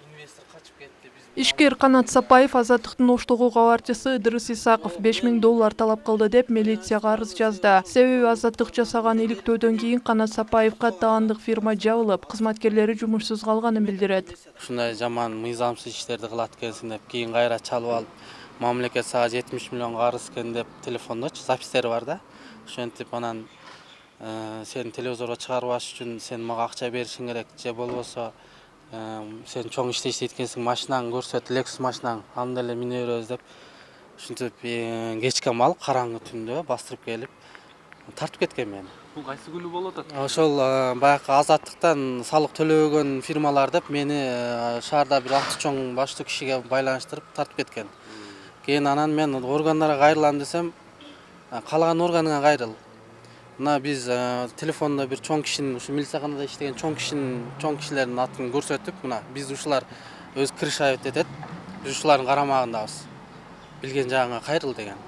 Инвестор качып кетти. Ишкер Канат Сапаев Азаттыктын Оштогу кабарчысы Ыдырыс Исаков $5000 талап кылды деп милицияга арыз жазды. Себеби Азаттык жасаган иликтөөдөн кийин Канат Сапаевга таандык фирма жабылып, кызматкерлери жумушсуз калганын билдирет. Ушундай жаман мыйзамсыз иштерди кылат экенсиң деп, кийин кайра чалып алып, мамлекет сага 70 миллион карыз экен деп телефондочу запистери бар да. Ошентип анан сени телевизорго чыгарбаш үчүн сен мага акча беришиң керек, же болбосо сен чоң иште иштейт экенсиң, машинаңды көрсөт, Lexus машинаң, аны деле мине беребиз деп. Ушинтип кечке мал караңгы түндө бастырып келип тартып кеткен мени. Бул кайсы күнү болуп атат? Ошол баягы Азаттыктан салык төлөбөгөн фирмалар деп мени шаарда бир акчы чоң баштуу кишиге байланыштырып тартып кеткен. Кийин анан мен органдарга кайрылам десем, каалаган органыңа кайрыл. Мына биз телефондо бир чоң кишинин, ушу милицияканада иштеген чоң кишилердин атын көрсөтүп, мына биз ушулар өз крышавит этет, биз ушулардын карамагындабыз. Билген жагыңа кайрыл деген.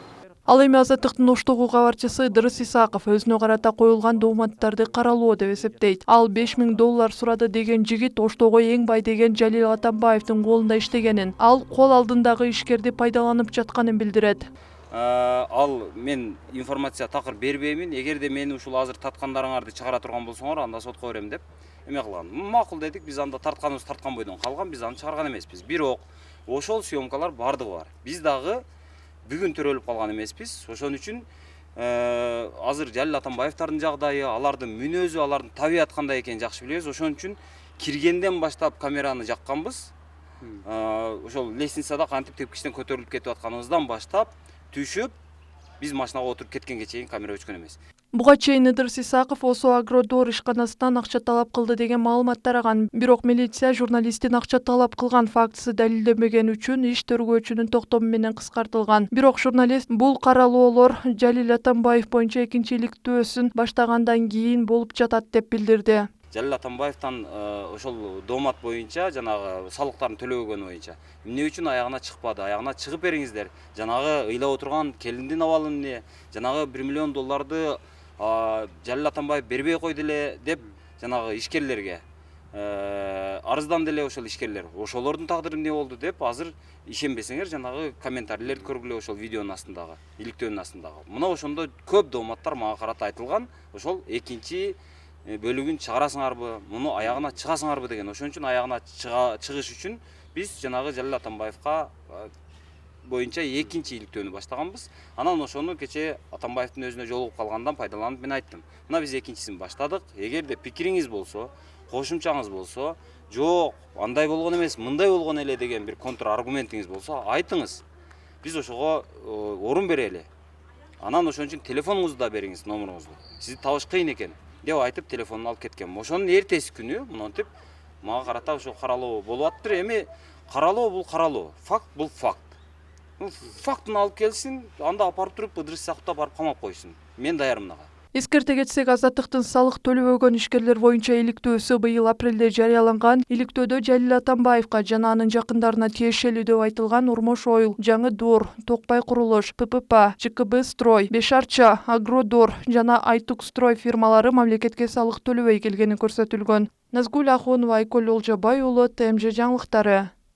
Ал эми Азаттыктын Оштогу кабарчысы Ыдырыс Исаков өзүнө карата коюлган дооматтарды каралоо деп эсептейт. Ал $5000 сурады деген жигит Оштого эң бай деген Жалил Атамбаевдин колунда иштегенин, ал кол алдындагы ишкерди пайдаланып жатканын билдирет. Ал мен информация такыр бербеймин. Эгерде мени ушул азыр тарткандарыңарды чыгара турган болсоңор, анда сотко берем деп эме кылган. Макул дедик, биз анда тартканыбыз тарткан бойдон калган, биз аны чыгарган эмеспиз. Бирок ошол съемкалар бардыгы бар. Биз дагы бүгүн төрөлүп калган эмеспиз. Ошон үчүн азыр Жалил Атамбаевдардын жагдайы, алардын мүнөзү, алардын табият кандай экенин жакшы билебиз. Ошон үчүн киргенден баштап камераны жакканбыз. Ошол лестницада кантип тепкичтен көтөрүлүп кетип атканыбыздан баштап түшүп, биз машинага отуруп кеткенге чейин камера өчкөн эмес. Буга чейин Ыдырыс Исаков Осо Агродор ишканасынан акча талап кылды деген маалымат тараган. Бирок милиция журналисттин акча талап кылган фактысы далилденбеген үчүн иш тергөөчүнүн токтому менен кыскартылган. Бирок журналист бул каралоолор Жалил Атамбаев боюнча экинчи иликтөөсүн баштагандан кийин болуп жатат деп билдирди. Жалил Атамбаевден ошол доомат боюнча, жанагы салыктарын төлөбөгөнү боюнча эмне үчүн аягына чыкпады? Аягына чыгып бериңиздер. Жанагы ыйлап отурган келиндин абалы эмне? Жанагы $1 миллион Жалил Атамбаев бербей койду эле деп жанагы ишкерлерге арыздан деле ошол ишкерлер. Ошолордун тагдыры эмне болду деп азыр ишенбесеңер жанагы комментарийлерди көргүлө ошол видеонун астындагы, иликтөөнүн астындагы. Мына ошондо көп дооматтар мага карата айтылган. Ошол экинчи бөлүгүн чыгарасыңарбы, муну аягына чыгасыңарбы деген. Ошон үчүн аягына чыгыш үчүн биз жанагы Жалил Атамбаевга боюнча экинчи иликтөөнү баштаганбыз. Анан ошону кече Атамбаевдин өзүнө жолугуп калгандан пайдаланып мен айттым. Мына биз экинчисин баштадык. Эгерде пикириңиз болсо, кошумчаңыз болсо, жок, андай болгон эмес, мындай болгон эле деген бир контр аргументиңиз болсо, айтыңыз. Биз ошого орун берели. Анан ошон үчүн телефонуңузду да бериңиз, номеруңузду. Сизди табыш кыйын экен деп айтып телефонун алып кеткен. Ошонун эртеси күнү монтип мага карата ошо каралоо болуп аттыр. Эми каралоо бул каралоо, факт бул факт. Фактын алып келсин, анда апарып туруп Ыдырыс Исаковду барып камап койсун. Мен даярмын ага. Эскерте кетсек, Азаттыктын салык төлөбөгөн ишкерлер боюнча иликтөөсү быйыл апрелде жарыяланган. Иликтөөдө Жалил Атамбаевга жана анын жакындарына тиешелүү деп айтылган Урмош Ойл, Жаңы Дор, Токпай Курулуш, ППП, ЧКБ Строй, Беш Арча, Агродор жана Айтук Строй фирмалары мамлекетке салык төлөбөй келгени көрсөтүлгөн. Назгуль Ахунова, Айкөл Олжобай уулу, ТМЖ жаңылыктары.